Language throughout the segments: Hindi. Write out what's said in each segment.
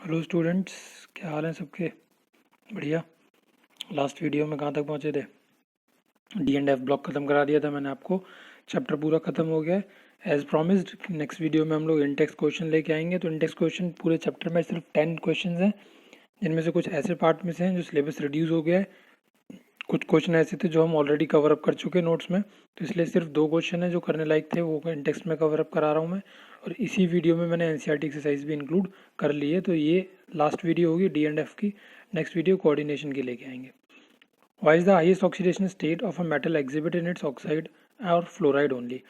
हेलो स्टूडेंट्स, क्या हाल है सबके? बढ़िया। लास्ट वीडियो में कहाँ तक पहुँचे थे? डी एंड एफ ब्लॉक ख़त्म करा दिया था मैंने आपको। चैप्टर पूरा ख़त्म हो गया है। एज प्रॉमिस्ड नेक्स्ट वीडियो में हम लोग इंडेक्स क्वेश्चन लेके आएंगे। तो इंडेक्स क्वेश्चन पूरे चैप्टर में सिर्फ 10 क्वेश्चन हैं, जिनमें से कुछ ऐसे पार्ट में से हैं जो सिलेबस रिड्यूस हो गया है, कुछ क्वेश्चन ऐसे थे जो हम ऑलरेडी कवर अप कर चुके हैं नोट्स में। तो इसलिए सिर्फ 2 क्वेश्चन है जो करने लायक थे, वो इंडेक्स में कवर अप करा रहा हूँ मैं। और इसी वीडियो में मैंने एनसीईआरटी एक्सरसाइज भी इंक्लूड कर ली है। तो ये लास्ट वीडियो होगी डी एंड एफ की। नेक्स्ट वीडियो कोऑर्डिनेशन की लेके आएंगे। Why is the highest oxidation state of a metal exhibit in its oxide और फ्लोराइड ओनली?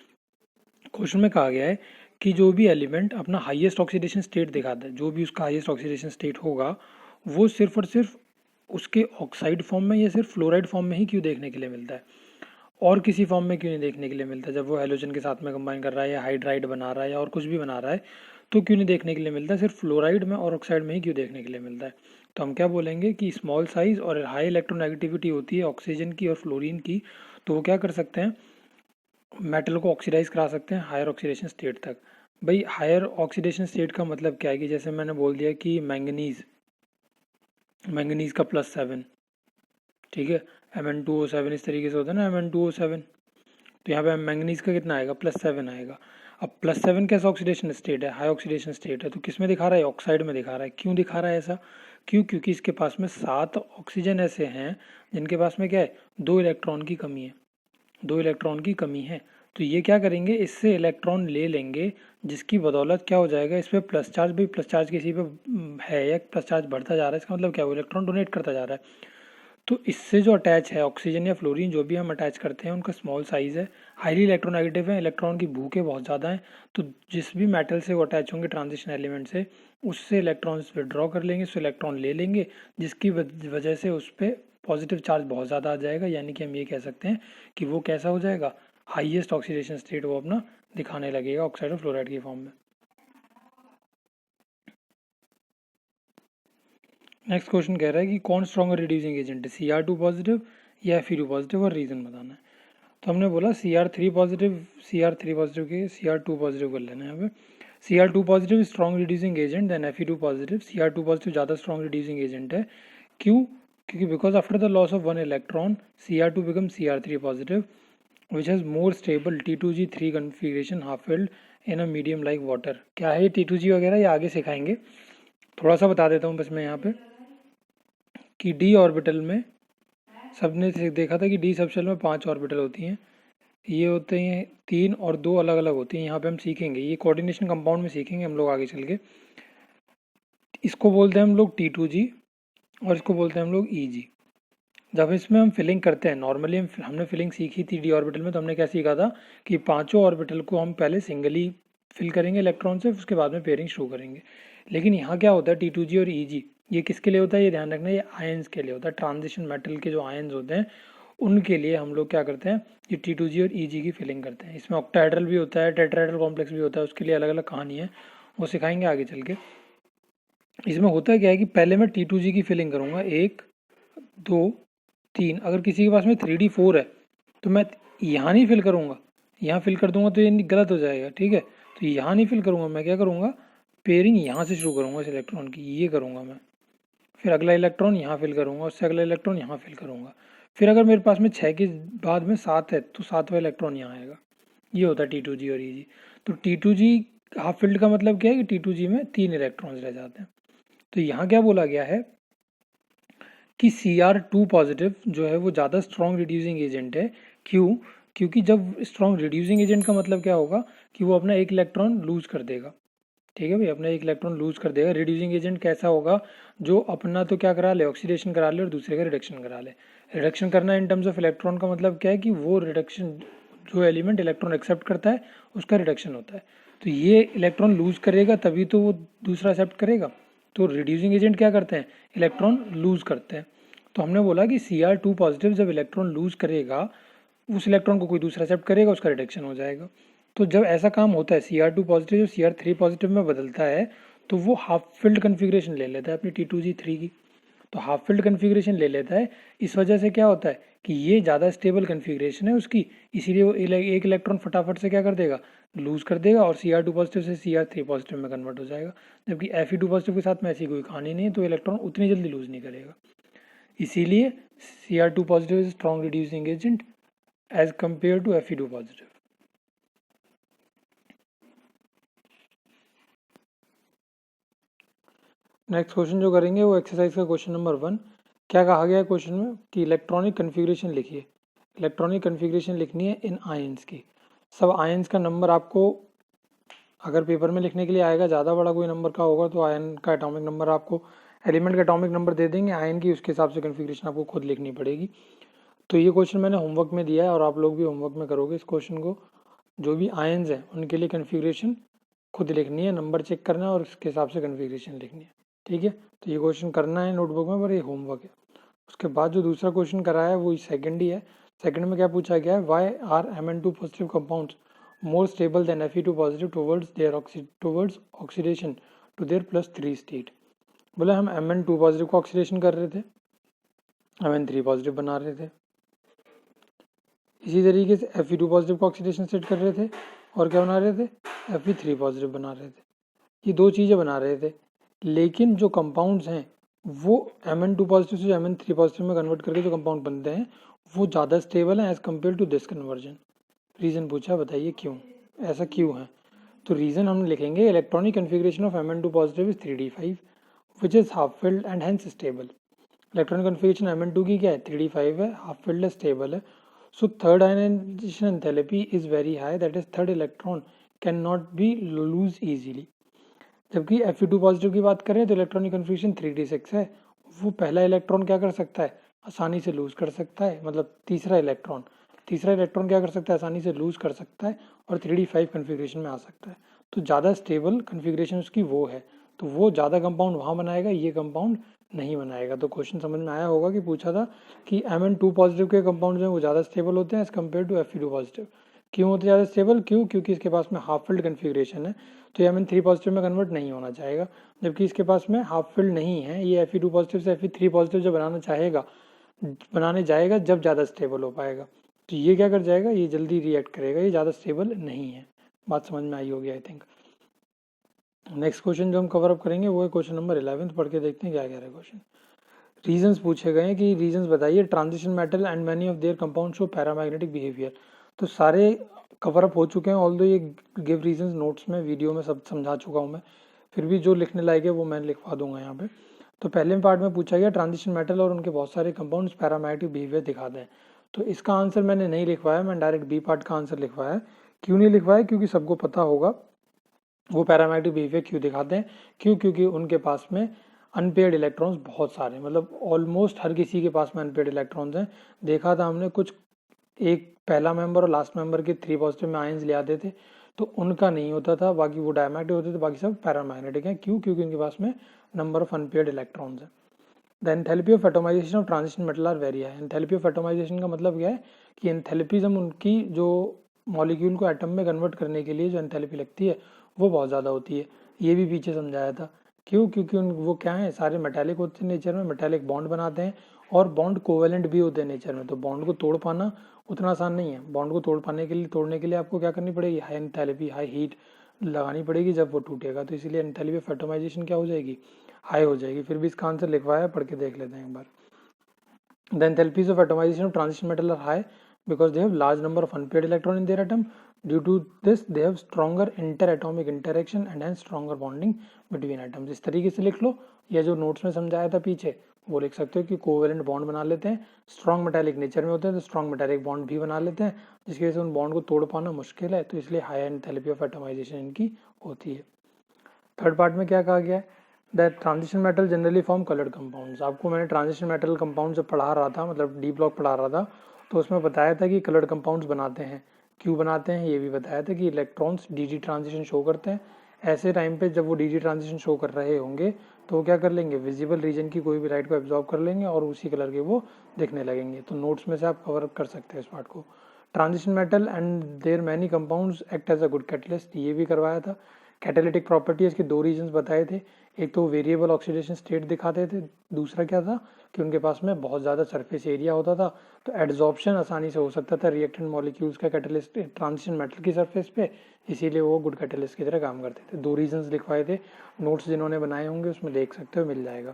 क्वेश्चन में कहा गया है कि जो भी एलिमेंट अपना हाईएस्ट ऑक्सीडेशन स्टेट दिखाता है, जो भी उसका हाईएस्ट ऑक्सीडेशन स्टेट होगा, वो सिर्फ और सिर्फ उसके ऑक्साइड फॉर्म में या सिर्फ फ्लोराइड फॉर्म में ही क्यों देखने के लिए मिलता है, और किसी फॉर्म में क्यों नहीं देखने के लिए मिलता? जब वो हेलोजन के साथ में कंबाइन कर रहा है या हाइड्राइड बना रहा है या और कुछ भी बना रहा है, तो क्यों नहीं देखने के लिए मिलता है? सिर्फ फ्लोराइड में और ऑक्साइड में ही क्यों देखने के लिए मिलता है? तो हम क्या बोलेंगे कि स्मॉल साइज और हाई इलेक्ट्रोनेगेटिविटी होती है ऑक्सीजन की और फ्लोरीन की, तो वो क्या कर सकते हैं, मेटल को ऑक्सीडाइज करा सकते हैं हायर ऑक्सीडेशन स्टेट तक। भाई हायर ऑक्सीडेशन स्टेट का मतलब क्या है कि जैसे मैंने बोल दिया कि मैंगनीज का +7, ठीक है, Mn2O7 इस तरीके से होता है ना, Mn2O7। तो यहाँ पे मैंगनीज का कितना आएगा? +7 आएगा। अब +7 कैसा ऑक्सीडेशन स्टेट है? हाई ऑक्सीडेशन स्टेट है। तो किस में दिखा रहा है? ऑक्साइड में दिखा रहा है। क्यों दिखा रहा है ऐसा? क्यों? क्योंकि इसके पास में 7 ऑक्सीजन ऐसे हैं जिनके पास में क्या है, 2 इलेक्ट्रॉन की कमी है। 2 इलेक्ट्रॉन की कमी है। तो ये क्या करेंगे, इससे इलेक्ट्रॉन ले लेंगे, जिसकी बदौलत क्या हो जाएगा, इस पर प्लस चार्ज, भी प्लस चार्ज किसी पे है या प्लस चार्ज बढ़ता जा रहा है, इसका मतलब क्या, वो इलेक्ट्रॉन डोनेट करता जा रहा है। तो इससे जो अटैच है ऑक्सीजन या फ्लोरीन, जो भी हम अटैच करते हैं, उनका स्मॉल साइज़ है, हाईली इलेक्ट्रोनेगेटिव है, इलेक्ट्रॉन की भूखे बहुत ज़्यादा है। तो जिस भी मेटल से वो अटैच होंगे ट्रांजिशन एलिमेंट से, उससे इलेक्ट्रॉन्स विड्रॉ कर लेंगे, उससे इलेक्ट्रॉन ले लेंगे, जिसकी वजह से उस पर पॉजिटिव चार्ज बहुत ज़्यादा आ जाएगा। यानी कि हम ये कह सकते हैं कि वो कैसा हो जाएगा, हाईएस्ट ऑक्सीडेशन स्टेट वो अपना दिखाने लगेगा ऑक्साइड और फ्लोराइड की फॉर्म में। नेक्स्ट क्वेश्चन कह रहा है कि कौन स्ट्रॉन्गर रिड्यूसिंग एजेंट है, Cr2 पॉजिटिव या Fe2 पॉजिटिव, और रीज़न बताना है। तो हमने बोला Cr3 पॉजिटिव, Cr3 पॉजिटिव के Cr2 पॉजिटिव कर लेना है। यहाँ पे Cr2 positive strong reducing agent then Fe2 positive. Cr2 positive ज़्यादा स्ट्रॉन्ग रिड्यूसिंग एजेंट है। क्यों? क्योंकि because after the loss of 1 electron Cr2 become Cr3 positive which has more stable T2G3 configuration half filled in a medium like water. क्या है ये T2G वगैरह, ये आगे सिखाएंगे। थोड़ा सा बता देता हूँ बस मैं यहाँ पे कि डी ऑर्बिटल में सबने देखा था कि डी सबशेल में 5 ऑर्बिटल होती हैं। ये होते हैं 3 और 2 अलग अलग होती हैं। यहाँ पे हम सीखेंगे, ये कोऑर्डिनेशन कंपाउंड में सीखेंगे हम लोग आगे चल के। इसको बोलते हैं हम लोग T2G और इसको बोलते हैं हम लोग EG। जब इसमें हम फिलिंग करते हैं, नॉर्मली हमने फिलिंग सीखी थी डी ऑर्बिटल में, तो हमने क्या सीखा था कि पांचों ऑर्बिटल को हम पहले सिंगली फिल करेंगे इलेक्ट्रॉन से, उसके बाद में पेयरिंग शुरू करेंगे। लेकिन यहाँ क्या होता है, T2G और EG, ये किसके लिए होता है, ये ध्यान रखना, ये आयंस के लिए होता है। ट्रांजिशन मेटल के जो आयंस होते हैं उनके लिए हम लोग क्या करते हैं, ये T2G और EG की फिलिंग करते हैं। इसमें ऑक्टाहेड्रल भी होता है, टेट्राहेड्रल कॉम्प्लेक्स भी होता है, उसके लिए अलग अलग कहानी है, वो सिखाएंगे आगे चल के। इसमें होता क्या है कि पहले मैं T2G की फिलिंग करूँगा, 1 2 3। अगर किसी के पास में 3D4 है तो मैं यहाँ नहीं फिल करूँगा, यहाँ फिल कर दूंगा तो ये गलत हो जाएगा, ठीक है। तो यहाँ नहीं फिल करूँगा, मैं क्या करूँगा, पेयरिंग यहाँ से शुरू करूँगा इस इलेक्ट्रॉन की, ये करूँगा मैं। फिर अगला इलेक्ट्रॉन यहाँ फिल करूँगा, उससे अगला इलेक्ट्रॉन यहाँ फिल करूँगा। फिर अगर मेरे पास में 6 के बाद में 7 है तो 7वां इलेक्ट्रॉन यहाँ आएगा। ये होता है T2G और EG। तो T2G हाफ फिल्ड का मतलब क्या है कि T2G में 3 इलेक्ट्रॉन्स रह जाते हैं। तो यहाँ क्या बोला गया है कि Cr2 पॉजिटिव जो है वो ज़्यादा स्ट्रॉन्ग रिड्यूसिंग एजेंट है। क्यों? क्योंकि जब स्ट्रॉन्ग रिड्यूसिंग एजेंट का मतलब क्या होगा कि वो अपना 1 इलेक्ट्रॉन लूज कर देगा, ठीक है भाई, अपना 1 इलेक्ट्रॉन लूज कर देगा। रिड्यूसिंग एजेंट कैसा होगा, जो अपना तो क्या करा ले, ऑक्सीडेशन करा ले, और दूसरे का रिडक्शन करा ले। रिडक्शन करना इन टर्म्स ऑफ इलेक्ट्रॉन का मतलब क्या है कि वो रिडक्शन, जो एलिमेंट इलेक्ट्रॉन एक्सेप्ट करता है उसका रिडक्शन होता है। तो ये इलेक्ट्रॉन लूज करेगा तभी तो वो दूसरा एक्सेप्ट करेगा। तो रिड्यूसिंग एजेंट क्या करते हैं, इलेक्ट्रॉन लूज करते हैं। तो हमने बोला कि Cr2 पॉजिटिव जब इलेक्ट्रॉन लूज करेगा, उस इलेक्ट्रॉन को कोई दूसरा एक्सेप्ट करेगा, उसका रिडक्शन हो जाएगा। तो जब ऐसा काम होता है, Cr2 पॉजिटिव जो Cr3 पॉजिटिव में बदलता है, तो वो हाफ फिल्ड कन्फिग्रेशन ले लेता है अपनी T2G3 की। तो हाफ फिल्ड कन्फिग्रेशन ले लेता है, इस वजह से क्या होता है कि ये ज़्यादा स्टेबल कन्फिग्रेशन है उसकी, इसीलिए वो 1 इलेक्ट्रॉन फटाफट से क्या कर देगा, लूज कर देगा और Cr2 पॉजिटिव से Cr3 पॉजिटिव में कन्वर्ट हो जाएगा, जबकि Fe2 पॉजिटिव के साथ में ऐसी कोई कहानी नहीं है, तो इलेक्ट्रॉन उतनी जल्दी लूज नहीं करेगा। इसीलिए Cr2 positive is strong reducing agent as compare to Fe2 positive. Next question जो करेंगे वो एक्सरसाइज का क्वेश्चन नंबर 1। क्या कहा गया है क्वेश्चन में कि इलेक्ट्रॉनिक कन्फिग्रेशन लिखिए। इलेक्ट्रॉनिक कन्फिग्रेशन लिखनी है इन आयंस की। सब आयंस का नंबर आपको अगर पेपर में लिखने के लिए आएगा, ज़्यादा बड़ा कोई नंबर का होगा तो आयन का एटॉमिक नंबर आपको, एलिमेंट का एटॉमिक नंबर दे देंगे, आयन की उसके हिसाब से कन्फिग्रेशन आपको खुद लिखनी पड़ेगी। तो ये क्वेश्चन मैंने होमवर्क में दिया है और आप लोग भी होमवर्क में करोगे इस क्वेश्चन को। जो भी आयंस हैं उनके लिए कन्फिग्रेशन खुद लिखनी है, नंबर चेक करना है और उसके हिसाब से कन्फिग्रेशन लिखनी है, ठीक है। तो ये क्वेश्चन करना है नोटबुक में, पर ये होमवर्क है। उसके बाद जो दूसरा क्वेश्चन कराया है वो सेकंड ही है। सेकंड में क्या पूछा गया है, why are Mn2 positive compounds more stable than Fe2 positive towards oxidation to their +3 state. बोले हम Mn2 पॉजिटिव को ऑक्सीडेशन कर रहे थे, Mn3 पॉजिटिव बना रहे थे, इसी तरीके से Fe2 पॉजिटिव को ऑक्सीडेशन स्टेट कर रहे थे और क्या बना रहे थे, Fe3 पॉजिटिव बना रहे थे। ये दो चीज़ें बना रहे थे, लेकिन जो कंपाउंड्स हैं वो Mn2 पॉजिटिव से Mn3 पॉजिटिव में कन्वर्ट करके जो कंपाउंड बनते हैं वो ज़्यादा स्टेबल है as compare to this conversion. Reason पूछा, बताइए क्यों, ऐसा क्यों है। तो रीज़न हम लिखेंगे electronic configuration of Mn2 positive is 3d5 which is half filled and hence stable. Electronic configuration Mn2 की क्या है, 3d5 है, हाफ फिल्ड है, स्टेबल है। So third ionization enthalpy is very high, that is third electron can not be lose easily. जबकि Fe2 पॉजिटिव की बात करें तो इलेक्ट्रॉनिक कन्फिग्रेशन 3d6 है, वो पहला इलेक्ट्रॉन क्या कर सकता है, आसानी से लूज कर सकता है, मतलब तीसरा इलेक्ट्रॉन क्या कर सकता है, आसानी से लूज कर सकता है और 3d5 कन्फिग्रेशन में आ सकता है। तो ज़्यादा स्टेबल कन्फिग्रेशन उसकी वो है, तो वो ज़्यादा कंपाउंड वहाँ बनाएगा, ये कंपाउंड नहीं बनाएगा। तो क्वेश्चन समझ में आया होगा कि पूछा था कि Mn2 पॉजिटिव के कंपाउंड हैं वो ज़्यादा स्टेबल होते हैं as compare to Fe2 positive. क्यों होते ज़्यादा स्टेबल, क्योंकि इसके पास में हाफ फिल्ड कन्फिग्रेशन है, तो ये Mn3 पॉजिटिव में कन्वर्ट नहीं होना चाहेगा, जबकि इसके पास में हाफ फिल्ड नहीं है। ये Fe2 पॉजिटिव से Fe3 पॉजिटिव जब बनाने जाएगा जब ज़्यादा स्टेबल हो पाएगा, तो ये क्या कर जाएगा, ये जल्दी रिएक्ट करेगा, ये ज़्यादा स्टेबल नहीं है। बात समझ में आई होगी आई थिंक। नेक्स्ट क्वेश्चन जो हम कवर अप करेंगे वो है क्वेश्चन नंबर 11। पढ़ के देखते हैं क्या कह रहा है क्वेश्चन। रीजंस पूछे गए हैं कि रीजंस बताइए, transition metal and many of their compound show paramagnetic behaviour. तो सारे कवर अप हो चुके हैं, ऑल्दो ये गिव रीजंस नोट्स में वीडियो में सब समझा चुका हूँ मैं, फिर भी जो लिखने लायक है वो मैं लिखवा दूंगा यहाँ पे। तो पहले पार्ट में पूछा गया ट्रांजिशन मेटल और उनके बहुत सारे कंपाउंड्स पैरामैग्नेटिक बिहेवियर दिखाते हैं। तो इसका आंसर मैंने नहीं लिखवाया, मैं डायरेक्ट बी पार्ट का आंसर लिखवाया है। क्यों नहीं लिखवाया, क्योंकि सबको पता होगा वो पैरामैग्नेटिक बिहेवियर क्यों दिखाते हैं। क्योंकि उनके पास में अनपेयर्ड इलेक्ट्रॉन्स बहुत सारे, मतलब ऑलमोस्ट हर किसी के पास में अनपेयर्ड इलेक्ट्रॉन्स हैं। देखा था हमने कुछ, एक पहला मेंबर और लास्ट मेंबर के 3 पॉजिटिव में आयंस ले आते थे, तो उनका नहीं होता था, बाकी वो डायमैग्नेटिक होते थे, बाकी सब पैरामैग्नेटिक हैं। क्योंकि उनके पास में नंबर ऑफ अनपेयर्ड इलेक्ट्रॉन्स हैं। The enthalpy of atomization of transition metal are very high. Enthalpy of atomization का मतलब क्या है कि एंथैल्पीज हम उनकी जो मॉलिक्यूल को एटम में कन्वर्ट करने के लिए जो एंथैल्पी लगती है वो बहुत ज़्यादा होती है। ये भी पीछे समझाया था। क्योंकि वो क्या है, सारे मेटालिक होते हैं नेचर में, मेटालिक बॉन्ड बनाते हैं और बॉन्ड कोवेलेंट भी होते हैं नेचर में। तो बॉन्ड को तोड़ पाना उतना आसान नहीं है। बॉन्ड को तोड़ने के लिए आपको क्या करनी पड़ेगी, हाई एंथैल्पी, हाई हीट लगानी पड़ेगी जब वो टूटेगा। तो इसीलिए एंथैल्पी ऑफ एटोमाइजेशन क्या हो जाएगी, हाई हो जाएगी। फिर भी इसका आंसर लिखवाया, पढ़ के देख लेते हैं एक बार। The enthalpies of atomization of transition metal are high because they have large number of unpaired electron in their atom. Due to this, they have stronger interatomic interaction and hence stronger bonding between atoms. इस तरीके से लिख लो, या जो नोट्स में समझाया था पीछे वो लिख सकते हो कि कोवेलेंट बॉन्ड बना लेते हैं, स्ट्रॉन्ग मेटालिक नेचर में होते हैं तो स्ट्रॉन्ग मेटालिक बॉन्ड भी बना लेते हैं, जिसकी वजह से उन बॉन्ड को तोड़ पाना मुश्किल है, तो इसलिए हाई एंथैल्पी ऑफ एटोमाइजेशन इनकी होती है। थर्ड पार्ट में क्या कहा गया है, that transition metal generally form coloured compounds. आपको मैंने ट्रांजिशन मेटल कंपाउंड जब पढ़ा रहा था, मतलब डी ब्लॉक पढ़ा रहा था, तो उसमें बताया था कि कलर्ड कंपाउंड्स बनाते हैं। क्यों बनाते हैं ये भी बताया था कि इलेक्ट्रॉन्स डी ट्रांजिशन शो करते हैं। ऐसे टाइम पे जब वो डी ट्रांजिशन शो कर रहे होंगे तो वो क्या कर लेंगे, विजिबल रीजन की कोई भी लाइट को एब्जॉर्ब कर लेंगे और उसी कलर के वो दिखने लगेंगे। तो नोट्स में से आप कवर अप कर सकते हैं इस पार्ट को। Transition metal and their many compounds act as a good catalyst, ये भी करवाया था। कैटालिटिक प्रॉपर्टी इसके दो रीजंस बताए थे, एक तो वेरिएबल ऑक्सीडेशन स्टेट दिखाते थे, दूसरा क्या था कि उनके पास में बहुत ज़्यादा सरफेस एरिया होता था, तो एड्जॉर्प्शन आसानी से हो सकता था रिएक्टेंट मॉलिक्यूल्स का कैटलिस्ट ट्रांजिशन मेटल की सरफेस पे, इसीलिए वो गुड कैटलिस्ट की तरह काम करते थे। 2 रीजंस लिखवाए थे, नोट्स जिन्होंने बनाए होंगे उसमें देख सकते हो, मिल जाएगा।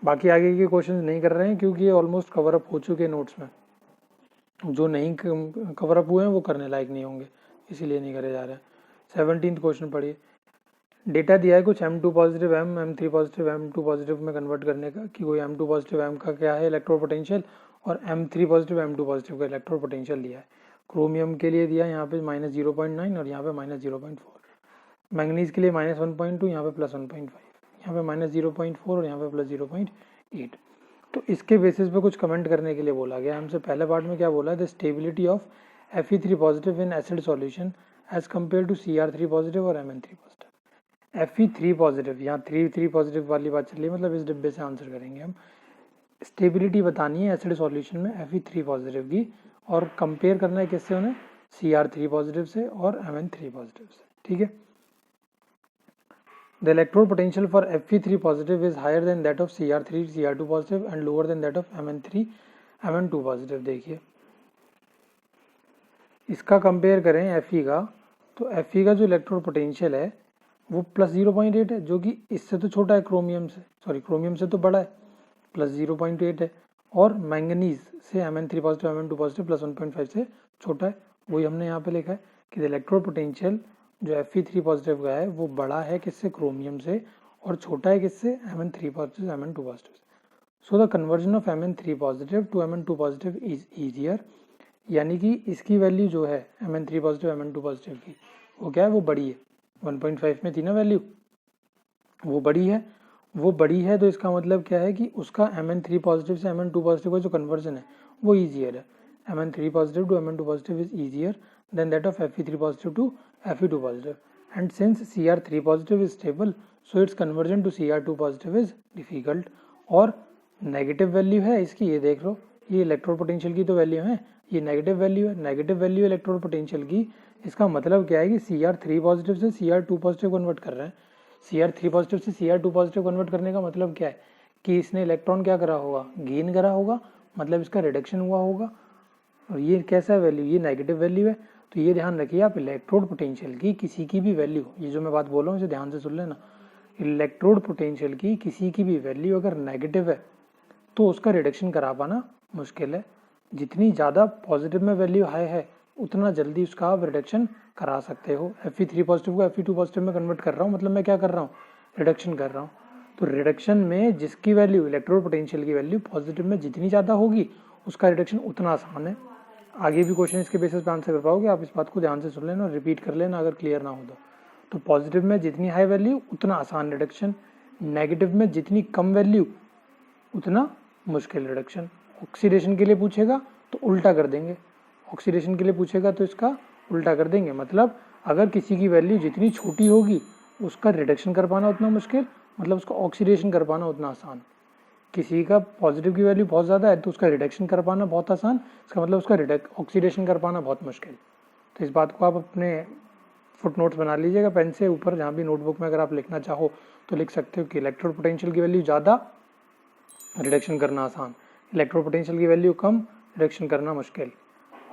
बाकी आगे के क्वेश्चन नहीं कर रहे हैं क्योंकि ये ऑलमोस्ट कवर अप हो चुके हैं नोट्स में, जो नहीं कवर अप हुए हैं वो करने लायक नहीं होंगे, इसीलिए नहीं करे जा रहे हैं। 17th क्वेश्चन पढ़िए। डेटा दिया है कुछ M2 positive M3 positive M2 positive में कन्वर्ट करने का, कि कोई M2 पॉजिटिव M का क्या है इलेक्ट्रो पोटेंशियल, और M3 पॉजिटिव M2 पॉजिटिव का इलेक्ट्रो पोटेंशियल दिया है। क्रोमियम के लिए दिया यहाँ पे -0.9 और यहाँ पे -0.4, मैंगनीज के लिए -1.2, यहाँ पे +1.5, यहाँ पे -0.4 और यहाँ पे +0.8। तो इसके बेसिस पे कुछ कमेंट करने के लिए बोला गया हमसे। पहले पार्ट में क्या बोला है, the stability of Fe3 positive in acid solution as compare to Cr3 positive और Mn3 पॉजिटिव। Fe3 पॉजिटिव, यहाँ 3 पॉजिटिव वाली बात चल रही है, मतलब इस डिब्बे से आंसर करेंगे हम। स्टेबिलिटी बतानी है एसिड सॉल्यूशन में Fe3 पॉजिटिव की, और कंपेयर करना है किससे उन्हें, Cr3 पॉजिटिव से और Mn3 पॉजिटिव से, ठीक है। The electrode potential for Fe3 positive is higher than that of Cr3, Cr2 positive and lower than that of Mn3, Mn2 positive। देखिए इसका कंपेयर करें Fe का, तो Fe का जो इलेक्ट्रोड पोटेंशियल है वो +0.8 है, जो कि इससे तो छोटा है, क्रोमियम से, सॉरी क्रोमियम से तो बड़ा है, +0.8 है, और मैंगनीज से Mn3 पॉजिटिव Mn2 पॉजिटिव +1.5 से छोटा है। वही हमने यहाँ पे लिखा है कि इलेक्ट्रोड पोटेंशियल जो Fe3 पॉजिटिव का है वो बड़ा है किससे, क्रोमियम से, और छोटा है किससे, Mn3 पॉजिटिव Mn2 पॉजिटिव से। So the conversion of Mn3 positive to Mn2 positive is easier, यानी कि इसकी वैल्यू जो है Mn3 पॉजिटिव Mn2 पॉजिटिव की, वो क्या है, वो बड़ी है। 1.5 में थी ना वैल्यू, वो बड़ी है, वो बड़ी है, तो इसका मतलब क्या है कि उसका Mn3 पॉजिटिव से Mn2 पॉजिटिव का जो कन्वर्जन है वो ईजियर है। Mn3 positive to Mn2 positive is easier than that of Fe3 positive to Fe2 positive, and since Cr3 positive is stable so its conversion to Cr2 positive is difficult. और नेगेटिव वैल्यू है इसकी, ये देख लो, ये इलेक्ट्रोड पोटेंशियल की तो वैल्यू है, ये नेगेटिव वैल्यू है, नेगेटिव वैल्यू इलेक्ट्रोड पोटेंशियल की। इसका मतलब क्या है कि Cr3 पॉजिटिव से Cr2 पॉजिटिव कन्वर्ट कर रहे हैं। Cr3 पॉजिटिव से Cr2 पॉजिटिव कन्वर्ट करने का मतलब क्या है कि इसने इलेक्ट्रॉन क्या करा होगा, गेन करा होगा, मतलब इसका रिडक्शन हुआ होगा। और ये कैसा वैल्यू, ये नेगेटिव वैल्यू है। तो ये ध्यान रखिए आप, इलेक्ट्रोड पोटेंशियल की किसी की भी वैल्यू, ये जो मैं बात बोल रहा हूँ इसे ध्यान से सुन लेना, इलेक्ट्रोड पोटेंशियल की किसी की भी वैल्यू अगर नेगेटिव है तो उसका रिडक्शन करा पाना मुश्किल है। जितनी ज़्यादा पॉजिटिव में वैल्यू हाई है उतना जल्दी उसका आप रिडक्शन करा सकते हो। Fe3 पॉजिटिव को Fe2 पॉजिटिव में कन्वर्ट कर रहा हूँ, मतलब मैं क्या कर रहा हूँ, रिडक्शन कर रहा हूँ। तो रिडक्शन में जिसकी वैल्यू, इलेक्ट्रोड पोटेंशियल की वैल्यू पॉजिटिव में जितनी ज़्यादा होगी उसका रिडक्शन उतना आसान है। आगे भी क्वेश्चन इसके बेसिस पे आंसर कर पाओगे, आप इस बात को ध्यान से सुन लेना और रिपीट कर लेना अगर क्लियर ना हो तो पॉजिटिव में जितनी हाई वैल्यू उतना आसान रिडक्शन, नेगेटिव में जितनी कम वैल्यू उतना मुश्किल रिडक्शन। ऑक्सीडेशन के लिए पूछेगा तो उल्टा कर देंगे, ऑक्सीडेशन के लिए पूछेगा तो इसका उल्टा कर देंगे, मतलब अगर किसी की वैल्यू जितनी छोटी होगी उसका रिडक्शन कर पाना उतना मुश्किल, मतलब उसका ऑक्सीडेशन कर पाना उतना आसान। किसी का पॉजिटिव की वैल्यू बहुत ज़्यादा है तो उसका रिडक्शन कर पाना बहुत आसान, इसका मतलब उसका ऑक्सीडेशन कर पाना बहुत मुश्किल। तो इस बात को आप अपने फुट नोट्स बना लीजिएगा पेन से ऊपर, जहाँ भी नोटबुक में अगर आप लिखना चाहो तो लिख सकते हो कि इलेक्ट्रोड पोटेंशियल की वैल्यू ज़्यादा, रिडक्शन करना आसान, इलेक्ट्रोड पोटेंशियल की वैल्यू कम, रिडक्शन करना मुश्किल।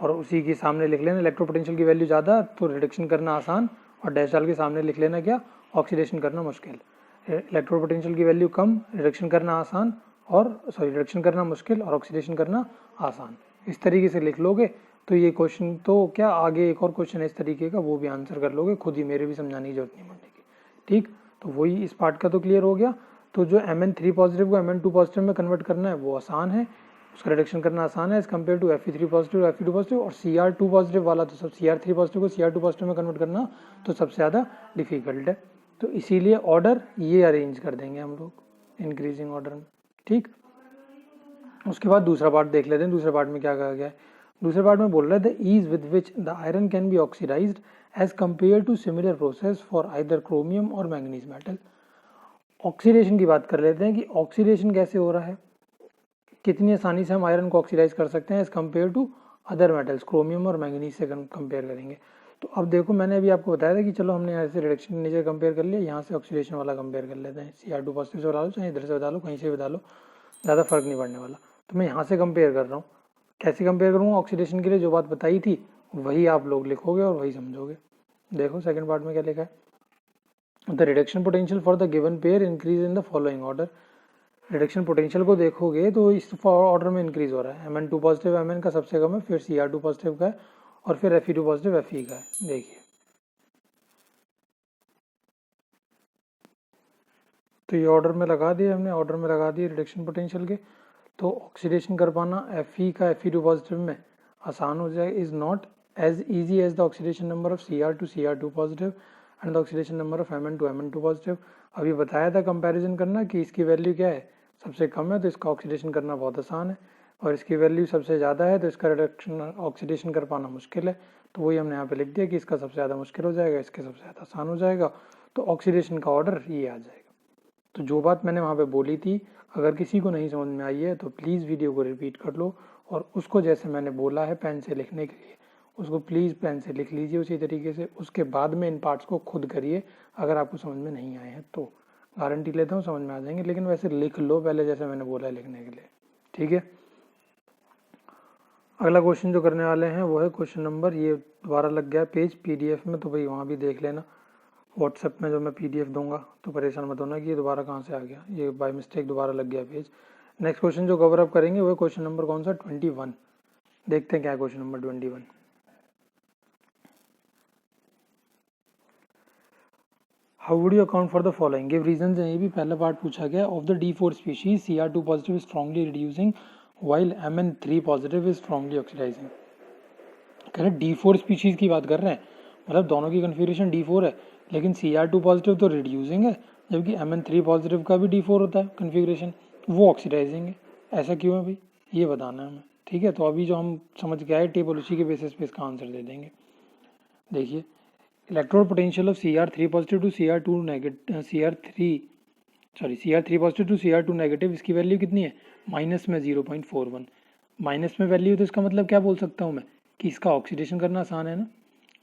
और उसी के सामने लिख लेना इलेक्ट्रोड पोटेंशियल की वैल्यू ज़्यादा तो रिडक्शन करना आसान, और डैश डाल के सामने लिख लेना क्या, ऑक्सीडेशन करना मुश्किल। इलेक्ट्रोड पोटेंशियल की वैल्यू कम, रिडक्शन करना आसान, और रिडक्शन करना मुश्किल और ऑक्सीडेशन करना आसान। इस तरीके से लिख लोगे तो ये क्वेश्चन तो क्या, आगे एक और क्वेश्चन है इस तरीके का, वो भी आंसर कर लोगे खुद ही, मेरे भी समझाने की जरूरत नहीं पड़ने की। ठीक, तो वही इस पार्ट का तो क्लियर हो गया। तो जो Mn3 पॉजिटिव को Mn2 पॉजिटिव में कन्वर्ट करना है वो आसान है, उसका रिडक्शन करना आसान है as compare to Fe3 positive Fe2 positive. और Cr2 पॉजिटिव वाला तो सब, Cr3 पॉजिटिव को Cr2 पॉजिटिव में कन्वर्ट करना तो सबसे ज़्यादा डिफिकल्ट है। तो इसीलिए ऑर्डर ये अरेंज कर देंगे हम लोग इंक्रीजिंग ऑर्डर में। ठीक, उसके बाद दूसरा पार्ट देख लेते हैं, दूसरे पार्ट में क्या कहा गया है। दूसरे पार्ट में बोल रहे थे ease with which the iron can be oxidized as compare to similar process for either chromium और मैंगनीज मेटल। ऑक्सीडेशन की बात कर लेते हैं कि ऑक्सीडेशन कैसे हो रहा है, कितनी आसानी से हम आयरन को ऑक्सीडाइज कर सकते हैं as compare to other metals, chromium और मैंगनीज से कंपेयर करेंगे। तो अब देखो मैंने अभी आपको बताया था कि चलो हमने यहाँ से रिडक्शन नेचर कंपेयर कर लिया, यहाँ से ऑक्सीडेशन वाला कंपेयर कर लेते हैं। Cr2 पॉजिटिव से बता लो, चाहे इधर से बता लो, कहीं से बता लो, ज़्यादा फर्क नहीं पड़ने वाला। तो मैं यहाँ से कंपेयर कर रहा हूँ। कैसे कंपेयर करूँगा? ऑक्सीडेशन के लिए जो बात बताई थी वही आप लोग लिखोगे और वही समझोगे। देखो सेकंड पार्ट में क्या लिखा है, the reduction potential for the given pair increase in the following order. Reduction potential को देखोगे तो इस ऑर्डर में इंक्रीज हो रहा है। Mn2 पॉजिटिव Mn का सबसे कम है, फिर Cr2 पॉजिटिव का है, और फिर Fe2 पॉजिटिव Fe का है। देखिए तो ये ऑर्डर में लगा दिए हमने, ऑर्डर में लगा दिए रिडक्शन पोटेंशियल के। तो ऑक्सीडेशन कर पाना Fe का Fe2 पॉजिटिव में आसान हो जाएगा, is not as easy as the oxidation number of Cr2 positive and the oxidation number of Mn2 positive. अभी बताया था कंपैरिजन करना कि इसकी वैल्यू क्या है, सबसे कम है, तो इसका ऑक्सीडेशन करना बहुत आसान है, और इसकी वैल्यू सबसे ज़्यादा है तो इसका रिडक्शन ऑक्सीडेशन कर पाना मुश्किल है। तो वही हमने यहाँ पे लिख दिया कि इसका सबसे ज़्यादा मुश्किल हो जाएगा, इसके सबसे ज़्यादा आसान हो जाएगा। तो ऑक्सीडेशन का ऑर्डर ये आ जाएगा। तो जो बात मैंने वहाँ पे बोली थी, अगर किसी को नहीं समझ में आई है तो प्लीज़ वीडियो को रिपीट कर लो, और उसको जैसे मैंने बोला है पेन से लिखने के लिए, उसको प्लीज़ पेन से लिख लीजिए उसी तरीके से। उसके बाद में इन पार्ट्स को खुद करिए, अगर आपको समझ में नहीं आए हैं तो। गारंटी लेता हूँ समझ में आ जाएंगे, लेकिन वैसे लिख लो पहले जैसे मैंने बोला है लिखने के लिए, ठीक है। अगला क्वेश्चन जो करने वाले हैं वो है क्वेश्चन नंबर, ये दोबारा लग गया पेज PDF में, तो भाई वहाँ भी देख लेना। व्हाट्सएप में जो मैं PDF दूंगा तो परेशान मत होना कि ये दोबारा कहाँ से आ गया, ये बाय मिस्टेक दोबारा लग गया पेज। नेक्स्ट क्वेश्चन जो कवर अप करेंगे वो क्वेश्चन नंबर कौन सा, 21। देखते हैं क्या question number 21। How would you account for the following, give reasons. ये भी पहला पार्ट पूछा गया। Of the D4 species Cr2 positive strongly reducing while Mn3 positive is strongly oxidizing. कह रहे D4 स्पीशीज की बात कर रहे हैं, मतलब दोनों की कन्फिग्रेशन D4 है, लेकिन Cr2 पॉजिटिव तो रिड्यूसिंग है, जबकि Mn3 पॉजिटिव का भी D4 होता है कन्फिग्रेशन, वो ऑक्सीडाइजिंग है। ऐसा क्यों है भाई, ये बताना है हमें, ठीक है। तो अभी जो हम समझ के आए टेबल, उसी के बेसिस पे इसका आंसर दे देंगे। देखिए electrode potential of Cr3 positive to Cr2 negative, Cr3 positive to Cr2 negative, इसकी वैल्यू कितनी है, माइनस में 0.41। माइनस में वैल्यू, तो इसका मतलब क्या बोल सकता हूँ मैं कि इसका ऑक्सीडेशन करना आसान है ना।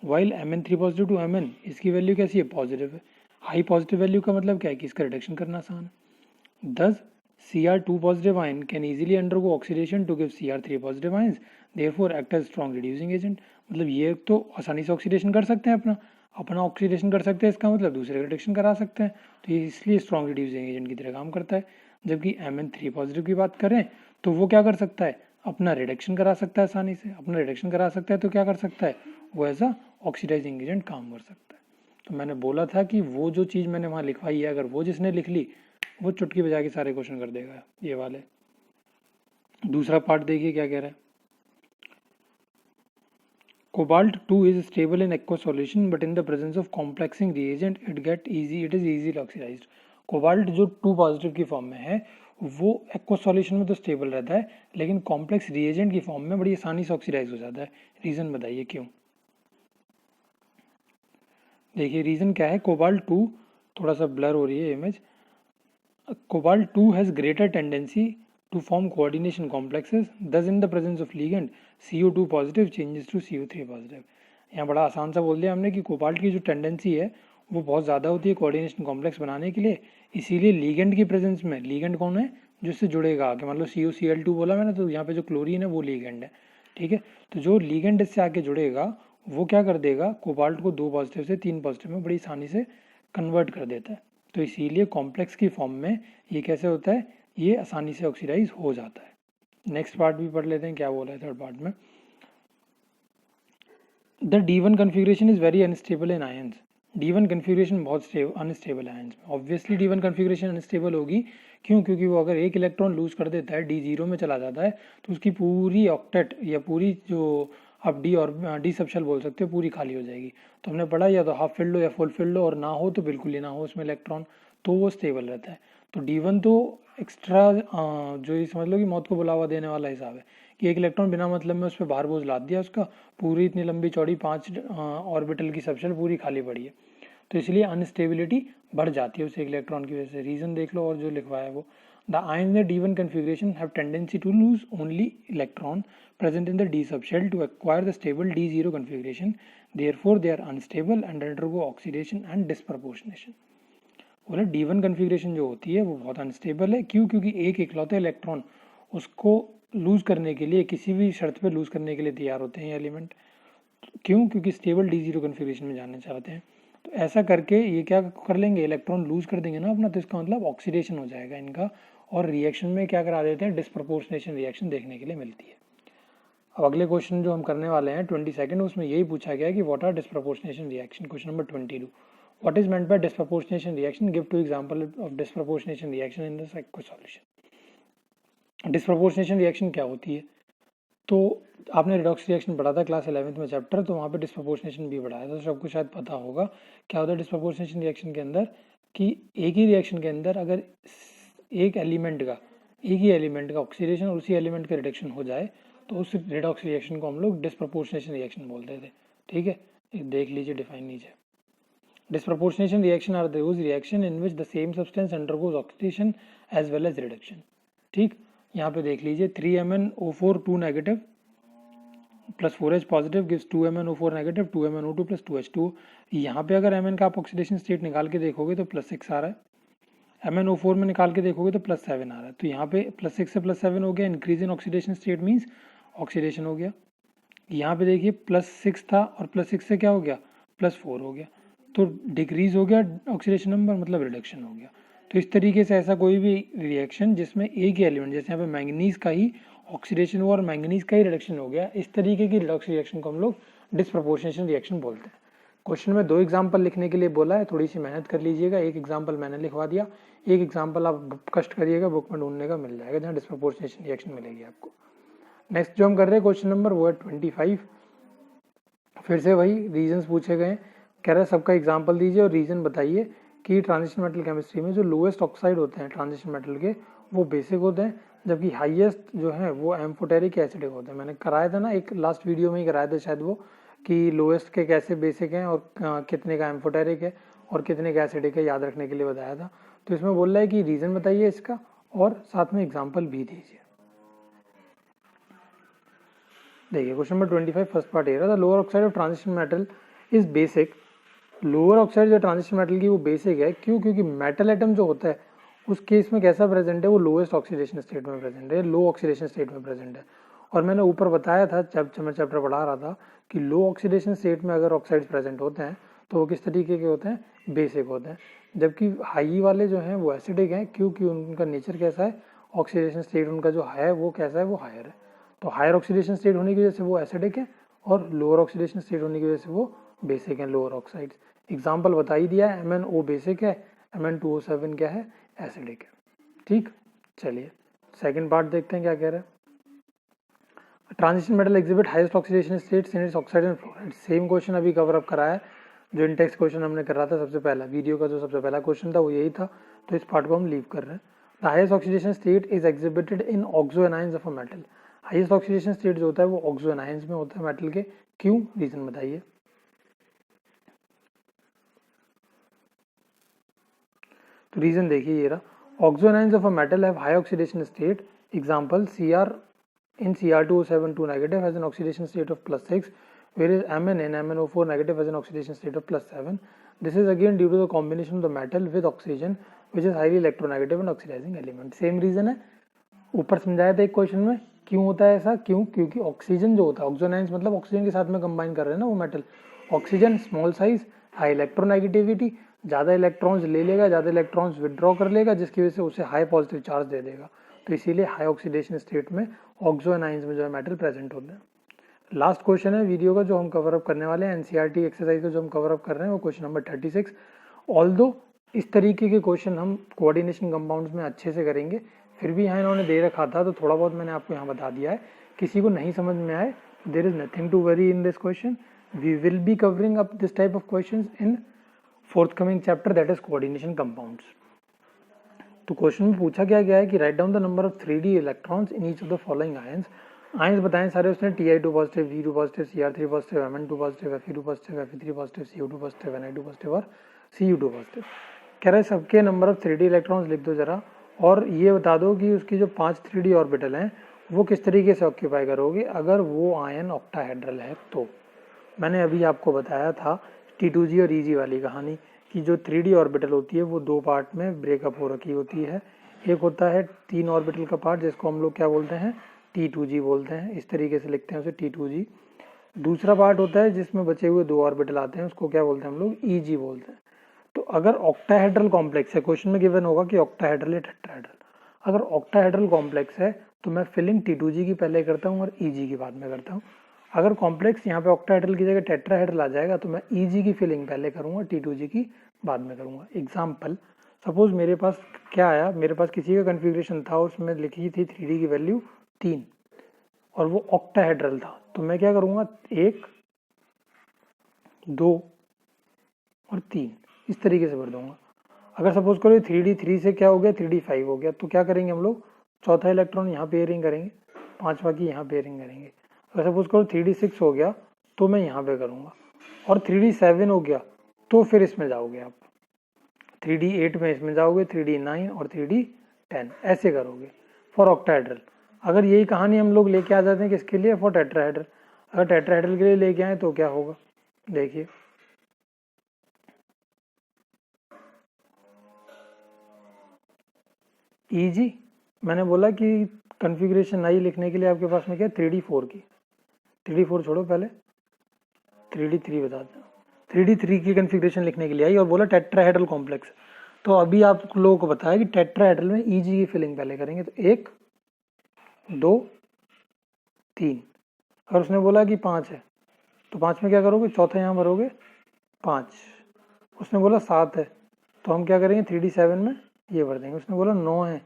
While Mn3 positive to Mn, इसकी वैल्यू कैसी है, पॉजिटिव है। हाई पॉजिटिव वैल्यू का मतलब क्या है कि इसका रिडक्शन करना आसान है। Thus Cr2 positive ion can easily undergo oxidation to give Cr3 positive ions, therefore act as strong reducing agent. मतलब ये तो आसानी से ऑक्सीडेशन कर सकते हैं, अपना ऑक्सीडेशन कर सकते हैं, इसका मतलब दूसरे का रिडक्शन करा सकते हैं, तो ये इसलिए स्ट्रॉन्ग रिड्यूसिंग एजेंट की तरह काम करता है। जबकि Mn3 पॉजिटिव की बात करें तो वो क्या कर सकता है, अपना रिडक्शन करा सकता है आसानी से। अपना रिडक्शन करा सकता है तो क्या कर सकता है, वो एज अ ऑक्सीडाइजिंग एजेंट काम कर सकता है। तो मैंने बोला था कि वो जो चीज़ मैंने वहाँ लिखवाई है, अगर वो जिसने लिख ली वो चुटकी बजा के सारे क्वेश्चन कर देगा ये वाले। दूसरा पार्ट देखिए क्या कह रहा है, Cobalt 2 is stable in aqueous solution but in the presence of complexing reagent it is easily oxidized। Cobalt जो 2 पॉजिटिव की फॉर्म में है वो एक्वस सॉल्यूशन में तो स्टेबल रहता है, लेकिन कॉम्प्लेक्स रिएजेंट की फॉर्म में बड़ी आसानी से ऑक्सीडाइज हो जाता है। रीजन बताइए क्यों। देखिए रीजन क्या है, कोबाल्ट 2, थोड़ा सा ब्लर हो रही है image, cobalt 2 has greater tendency to form coordination complexes, thus in the presence of ligand CO2 positive changes to CO3 positive। यहाँ बड़ा आसान सा बोल दिया हमने कि कोबाल्ट की जो टेंडेंसी है वो बहुत ज़्यादा होती है कोऑर्डिनेशन कॉम्प्लेक्स बनाने के लिए, इसीलिए लीगेंड की प्रेजेंस में, लीगेंड कौन है जो इससे जुड़ेगा आगे, मतलब COCl2 बोला मैंने, तो यहाँ पे जो क्लोरीन है वो लीगेंड है, ठीक है। तो जो लीगेंड इससे आगे जुड़ेगा वो क्या कर देगा, कोबाल्ट को 2 पॉजिटिव से 3 पॉजिटिव में बड़ी आसानी से कन्वर्ट कर देता है। तो इसीलिए कॉम्प्लेक्स की फॉर्म में ये कैसे होता है, ये आसानी से ऑक्सीडाइज हो जाता है। नेक्स्ट पार्ट भी पढ़ लेते हैं क्या बोला है थर्ड पार्ट में। The D1 configuration is very unstable in ions. D1 configuration बहुत अनस्टेबल है आयंस में। ऑब्वियसली D1 कन्फिग्रेशन अनस्टेबल होगी, क्यों, क्योंकि वो अगर एक इलेक्ट्रॉन लूज कर देता है, D0 में चला जाता है, तो उसकी पूरी ऑक्टेट या पूरी जो आप डी और डी सबशेल बोल सकते हो पूरी खाली हो जाएगी। तो हमने पढ़ा या तो हाफ फिल्ड हो या फुल फिल्ड हो, और ना हो तो बिल्कुल ही ना हो उसमें इलेक्ट्रॉन, तो वो स्टेबल रहता है। तो D1 तो एक्स्ट्रा जो ये समझ लो कि मौत को बुलावा देने वाला हिसाब है कि एक इलेक्ट्रॉन बिना मतलब में उस पर बाहर बोझ लाद दिया, उसका पूरी इतनी लंबी चौड़ी 5 ऑर्बिटल की सबशेल पूरी खाली पड़ी है। तो इसलिए अनस्टेबिलिटी बढ़ जाती है उस एक इलेक्ट्रॉन की वजह से। रीज़न देख लो और जो लिखवाया है वो, the ions in D1 configuration have tendency to lose only electron present in the D subshell to acquire the stable D0 configuration. Therefore, they are unstable and undergo oxidation and disproportionation. बोले D1 कन्फिग्रेशन जो होती है वो बहुत अनस्टेबल है। क्यों? क्योंकि एक इकलौते इलेक्ट्रॉन उसको लूज करने के लिए, किसी भी शर्त पे लूज करने के लिए तैयार होते हैं ये एलिमेंट। क्यों? क्योंकि स्टेबल D0 कन्फिग्रेशन में जाना चाहते हैं। तो ऐसा करके ये क्या कर लेंगे, इलेक्ट्रॉन लूज कर देंगे ना अपना, तो इसका मतलब ऑक्सीडेशन हो जाएगा इनका, और रिएक्शन में क्या करा देते हैं, डिस्प्रपोर्शनेशन रिएक्शन देखने के लिए मिलती है। अब अगले क्वेश्चन जो हम करने वाले हैं 22, उसमें यही पूछा गया है कि what are disproportionation reaction. Question number 22, what is meant by disproportionation reaction, give 2 example of disproportionation reaction in the solution. Disproportionation reaction क्या होती है? तो आपने रिडॉक्स रिएक्शन पढ़ा था क्लास 11th में चैप्टर, तो वहाँ पे डिस्प्रपोर्शनेशन भी पढ़ाया था, तो सबको शायद पता होगा क्या होता है डिस्प्रपोर्शनेशन रिएक्शन के अंदर, कि एक ही रिएक्शन के अंदर अगर एक ही एलिमेंट का ऑक्सीडेशन और उसी एलिमेंट का रिडक्शन हो जाए तो उस रिडॉक्स रिएक्शन को हम लोग डिस्प्रपोर्शनेशन रिएक्शन बोलते थे। ठीक है, देख लीजिए डिफाइन नीचे। Disproportionation reaction are those reaction in which the same substance undergoes oxidation as well as reduction. ठीक, यहाँ पे देख लीजिए 3MnO4 2 negative plus 4H positive gives 2MnO4 negative 2MnO2 plus 2H2। यहाँ पे अगर Mn का आप ऑक्सीडेशन स्टेट निकाल के देखोगे तो +6 आ रहा है, MnO4 में निकाल के देखोगे तो +7 आ रहा है। तो यहाँ पे +6 से +7 हो गया, increase in oxidation state means oxidation हो गया। यहाँ पे देखिए +6 था और +6 से क्या हो गया, +4 हो गया, तो डिक्रीज हो गया ऑक्सीडेशन नंबर, मतलब रिडक्शन हो गया। तो इस तरीके से ऐसा कोई भी रिएक्शन जिसमें एक ही एलिमेंट, जैसे यहाँ पे मैंगनीज का ही ऑक्सीडेशन हुआ और मैंगनीज का ही रिडक्शन हो गया, इस तरीके की रिडॉक्स रिएक्शन को हम लोग डिस्प्रपोर्शनेशन रिएक्शन बोलते हैं। क्वेश्चन में 2 एग्जाम्पल लिखने के लिए बोला है, थोड़ी सी मेहनत कर लीजिएगा। एक एग्जाम्पल मैंने लिखवा दिया, एक एग्जाम्पल आप कष्ट करिएगा, बुक में ढूंढने का मिल जाएगा जहाँ डिस्प्रपोर्शनेशन रिएक्शन मिलेगी आपको। नेक्स्ट जो हम कर रहे हैं क्वेश्चन नंबर वो है 25। फिर से वही रीजंस पूछे गए, कह रहे हैं सबका एग्जाम्पल दीजिए और रीजन बताइए कि ट्रांजिशन मेटल केमिस्ट्री में जो लोएस्ट ऑक्साइड होते हैं ट्रांजिशन मेटल के वो बेसिक होते हैं, जबकि हाईएस्ट जो है वो एम्फोटेरिक एसिडिक होते हैं। मैंने कराया था ना, एक लास्ट वीडियो में ही कराया था शायद वो, कि लोएस्ट के कैसे बेसिक हैं और कितने का एम्फोटेरिक है और कितने का एसिडिक है, याद रखने के लिए बताया था। तो इसमें बोल रहा है कि रीजन बताइए इसका और साथ में एग्जाम्पल भी दीजिए। देखिए क्वेश्चन नंबर 25 फर्स्ट पार्ट ये रहा, the lower oxide of transition metal is basic. Lower oxide जो ट्रांजिशन मेटल की वो बेसिक है। क्यों? क्योंकि मेटल एटम जो होता है उस केस में कैसा प्रेजेंट है, वो लोएस्ट ऑक्सीडेशन स्टेट में प्रेजेंट है, लो ऑक्सीडेशन स्टेट में प्रेजेंट है। और मैंने ऊपर बताया था जब मैं चैप्टर पढ़ा रहा था कि लो ऑक्सीडेशन स्टेट में अगर ऑक्साइड्स प्रेजेंट होते हैं तो वो किस तरीके के होते हैं, बेसिक होते हैं, जबकि हाई वाले जो हैं वो एसिडिक हैं। क्योंकि उनका नेचर कैसा है, ऑक्सीडेशन स्टेट उनका जो है वो कैसा है, वो हायर है। तो हायर ऑक्सीडेशन स्टेट होने की वजह से वो एसिडिक है और लोअर ऑक्सीडेशन स्टेट होने की वजह से वो बेसिक है, लोअर ऑक्साइड्स। एग्जाम्पल बता ही दिया है, MnO बेसिक है, Mn2O7 क्या है, एसिडिक है। ठीक, चलिए सेकंड पार्ट देखते हैं क्या कह रहा है। Transition metal exhibit highest oxidation states in its oxide and fluoride. Same question अभी कवर अप करा है जो इंटेक्स क्वेश्चन हमने कर रहा था सबसे पहला, वीडियो का जो सबसे पहला क्वेश्चन था वो यही था, तो इस पार्ट को हम लीव कर रहे हैं। The highest oxidation state is exhibited in oxo anions of a metal. Highest oxidation state जो होता है वो ऑक्सो एनायंस में होता है मेटल के। क्यों? रीजन बताइए। तो रीजन देखिए ये रहा, oxo anions of a metal have high oxidation state. Example Cr in Cr2O7 2 negative has an oxidation state of +6, whereas Mn in MnO4 negative has an oxidation state of +7. This is again due to the combination of the metal with oxygen, which is highly electronegative and oxidizing element. Same reason है, ऊपर समझाया था एक क्वेश्चन में क्यों होता है ऐसा। क्यों? क्योंकि ऑक्सीजन जो होता है, ऑक्सोनाइंस मतलब ऑक्सीजन के साथ में कंबाइन कर रहे हैं ना वो metal. Oxygen small size, high electronegativity, ज़्यादा इलेक्ट्रॉन्स ले लेगा, ज़्यादा इलेक्ट्रॉन्स विदड्रॉ कर लेगा, जिसकी वजह से उसे हाई पॉजिटिव चार्ज दे देगा। तो इसीलिए हाई ऑक्सीडेशन स्टेट में ऑक्सो एनायंस में जो है मेटल प्रेजेंट होते हैं। लास्ट क्वेश्चन है वीडियो का जो हम कवर अप करने वाले हैं, एनसीईआरटी एक्सरसाइज का जो हम कवर अप कर रहे हैं वो क्वेश्चन नंबर 36। ऑल्दो इस तरीके के क्वेश्चन हम कोऑर्डिनेशन कंपाउंड्स में अच्छे से करेंगे, फिर भी यहाँ इन्होंने दे रखा था तो थोड़ा बहुत मैंने आपको यहाँ बता दिया है। किसी को नहीं समझ में आए, there is nothing to worry in this question. We will be covering up this type of question in forthcoming chapter, that is coordination compounds. तो क्वेश्चन में पूछा क्या गया है कि right down the number of 3D electrons in each of the following ions. Ions बताएं सारे उसने, Ti2 positive, Ve2 positive, Cr3 positive, Mn2 positive, Fe2 positive, Fe3 positive, CO2 positive, Ni2 positive और Cu2 पॉजिटिव। कह रहा है सबके नंबर ऑफ 3D इलेक्ट्रॉन्स लिख दो जरा, और ये बता दो कि उसकी जो 5 3D ऑर्बिटल हैं वो किस तरीके से ऑक्यूपाई करोगे अगर वो आयन ऑक्टाहेड्रल है। तो मैंने अभी आपको बताया था T2G और EG वाली कहानी कि जो 3D ऑर्बिटल होती है वो दो पार्ट में ब्रेकअप हो रखी होती है। एक होता है 3 ऑर्बिटल का पार्ट जिसको हम लोग क्या बोलते हैं, T2G बोलते हैं, इस तरीके से लिखते हैं उसे T2G। दूसरा पार्ट होता है जिसमें बचे हुए 2 ऑर्बिटल आते हैं, उसको क्या बोलते हैं हम लोग, EG बोलते हैं। तो अगर ऑक्टाहेड्रल कॉम्प्लेक्स है, क्वेश्चन में गिवन होगा कि ऑक्टाहेड्रल या टेट्राहेड्रल, अगर ऑक्टाहेड्रल कॉम्प्लेक्स है तो मैं फिलिंग T2G की पहले करता हूँ और EG की बाद में करता हूँ। अगर कॉम्प्लेक्स यहाँ पे ऑक्टाहेड्रल की जगह टेट्राहेड्रल आ जाएगा तो मैं EG की फिलिंग पहले करूँगा, T2G की बाद में करूँगा। एग्जाम्पल, सपोज मेरे पास क्या आया, मेरे पास किसी का कन्फिग्रेशन था, उसमें लिखी थी 3D की वैल्यू 3 और वो ऑक्टाहेड्रल था, तो मैं क्या करूँगा, 1 2 और 3 इस तरीके से भर दूंगा। अगर सपोज करो 3D 3 से क्या हो गया, 3D 5 हो गया, तो क्या करेंगे हम लोग, चौथा इलेक्ट्रॉन यहाँ पेयरिंग करेंगे, पांचवा की यहाँ पेयरिंग करेंगे। अगर सपोज करो 3D 6 हो गया तो मैं यहाँ पे करूँगा, और 3D 7 हो गया तो फिर इसमें जाओगे आप, 3D 8 में इसमें जाओगे, 3D 9 और 3D 10 ऐसे करोगे फॉर ऑक्टाहेड्रल। अगर यही कहानी हम लोग लेके आ जाते हैं किसके लिए, फॉर टेट्राहेड्रल। अगर टेट्राहेड्रल के लिए लेके आए तो क्या होगा, देखिए EG, मैंने बोला कि कन्फिग्रेशन आई लिखने के लिए आपके पास में क्या है, 3D 4 की, 3D 4 छोड़ो, पहले 3D 3 बताते हैं। 3D 3 की कन्फिग्रेशन लिखने के लिए आई और बोला टेट्राहेड्रल कॉम्प्लेक्स। तो अभी आप लोगों को बताया कि टेट्राहेड्रल में EG की फिलिंग पहले करेंगे, तो 1 2 3। अगर उसने बोला कि 5 है तो 5 में क्या करोगे, चौथा यहाँ भरोगे 5। उसने बोला 7 है तो हम क्या करेंगे, 3D 7 में ये भर देंगे। उसने बोला 9 है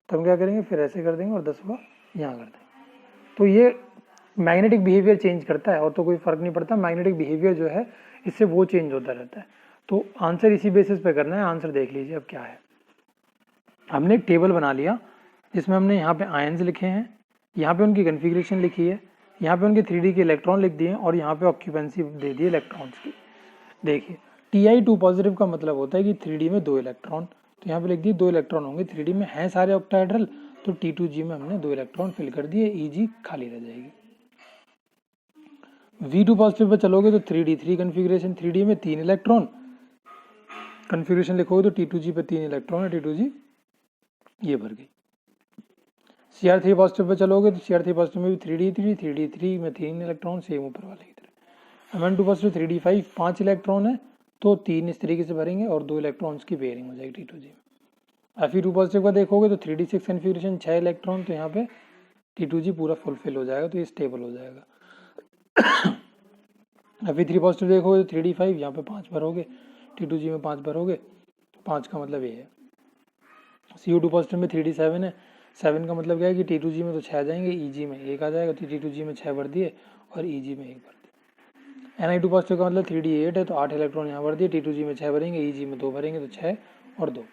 तो हम क्या करेंगे, फिर ऐसे कर देंगे और 10वां यहाँ कर देंगे। तो ये मैग्नेटिक बिहेवियर चेंज करता है और तो कोई फर्क नहीं पड़ता, मैग्नेटिक बिहेवियर जो है इससे वो चेंज होता रहता है। तो आंसर इसी बेसिस पे करना है। आंसर देख लीजिए अब क्या है। हमने एक टेबल बना लिया जिसमें हमने यहाँ पे आयन्स लिखे हैं, यहाँ पे उनकी कन्फिग्रेशन लिखी है, यहाँ पे उनके 3D के इलेक्ट्रॉन लिख दिए और यहाँ पे ऑक्यूपेंसी दे दी इलेक्ट्रॉन्स की। देखिए Ti2 पॉजिटिव का मतलब होता है कि 3D में 2 इलेक्ट्रॉन, तो यहाँ पे लिख दिए 2 इलेक्ट्रॉन होंगे, 3D में हैं सारे ऑक्टाहेड्रल, तो T2G में हमने 2 इलेक्ट्रॉन फिल कर दिए, EG खाली रह जाएगी। V2 पॉजिटिव पे चलोगे तो 3D 3 कन्फिग्रेशन, 3D में 3 इलेक्ट्रॉन, कन्फिग्रेशन लिखोगे तो T2G पे 3 इलेक्ट्रॉन है, T2G ये भर गई। Cr3 पॉजिटिव पे चलोगे तो Cr3 पॉजिटिव में भी 3D 3 में 3 इलेक्ट्रॉन, सेम ऊपर वाले की तरह। Mn2 पॉजिटिव 3D 5 5 इलेक्ट्रॉन है तो 3 इस तरीके से भरेंगे और 2 इलेक्ट्रॉन्स की पेयरिंग हो जाएगी T2G में। Fe2 पॉजिटिव का देखोगे तो 3D 6 कन्फिग्रेशन 6 इलेक्ट्रॉन, तो यहाँ पे T2G पूरा फुलफिल हो जाएगा, तो ये स्टेबल हो जाएगा। Fe3 पॉजिटिव देखोगे तो 3D 5 यहाँ पे 5 भरोगे, T2G में 5 भरोगे, 5 का मतलब ये है। Cu2 पॉजिटिव में 3D 7 है, 7 का मतलब क्या है कि T2G में तो 6 आ जाएंगे, EG में 1 आ जाएगा, तो T2G में 6 भर दिए और EG में 1 भर दिए। Ni2 पॉजिटिव का मतलब 3D 8 है तो 8 इलेक्ट्रॉन यहाँ भर दिए, T2G में 6 भरेंगे, EG में 2 भरेंगे, तो 6 और 2।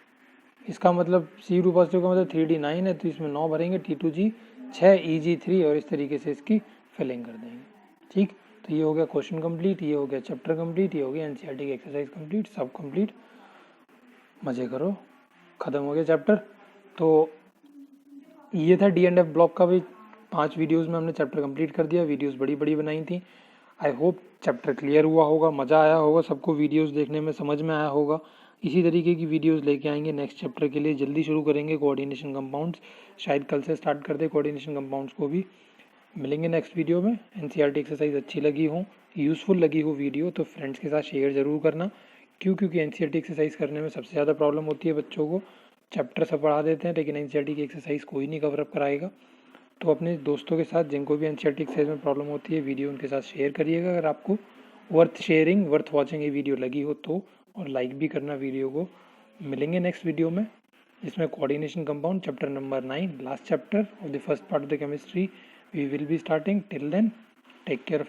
इसका मतलब Cu2 पॉजिटिव का मतलब 3D 9 है तो इसमें 9 भरेंगे, T2G 6 EG 3 और इस तरीके से इसकी फिलिंग कर देंगे। ठीक, तो ये हो गया क्वेश्चन कंप्लीट, ये हो गया चैप्टर कंप्लीट, ये हो गया एनसीईआरटी की एक्सरसाइज कंप्लीट, सब कंप्लीट। मजे करो, खत्म हो गया चैप्टर। तो ये था D&F ब्लॉक का भी 5 वीडियोस में हमने चैप्टर कंप्लीट कर दिया। वीडियोस बड़ी बड़ी बनाई थी। आई होप चैप्टर क्लियर हुआ होगा, मज़ा आया होगा सबको, वीडियोस देखने में समझ में आया होगा। इसी तरीके की वीडियोस लेके आएंगे नेक्स्ट चैप्टर के लिए, जल्दी शुरू करेंगे कोऑर्डिनेशन कंपाउंड्स, शायद कल से स्टार्ट कर दे कोऑर्डिनेशन कंपाउंड्स को भी। मिलेंगे नेक्स्ट वीडियो में। एनसीईआरटी एक्सरसाइज अच्छी लगी हो, यूज़फुल लगी हो वीडियो तो फ्रेंड्स के साथ शेयर ज़रूर करना। क्योंकि एनसीईआरटी एक्सरसाइज करने में सबसे ज़्यादा प्रॉब्लम होती है बच्चों को, चैप्टर सब पढ़ा देते हैं लेकिन एनसीईआरटी की एक्सरसाइज कोई नहीं कवरअप कराएगा। तो अपने दोस्तों के साथ जिनको भी एनसीईआरटी एक्सरसाइज में प्रॉब्लम होती है वीडियो उनके साथ शेयर करिएगा अगर आपको वर्थ शेयरिंग वर्थ वॉचिंग ये वीडियो लगी हो तो, और लाइक भी करना वीडियो को। मिलेंगे नेक्स्ट वीडियो में जिसमें coordination compound chapter number 9 last chapter of the first part of the chemistry we will be starting. Till then take care.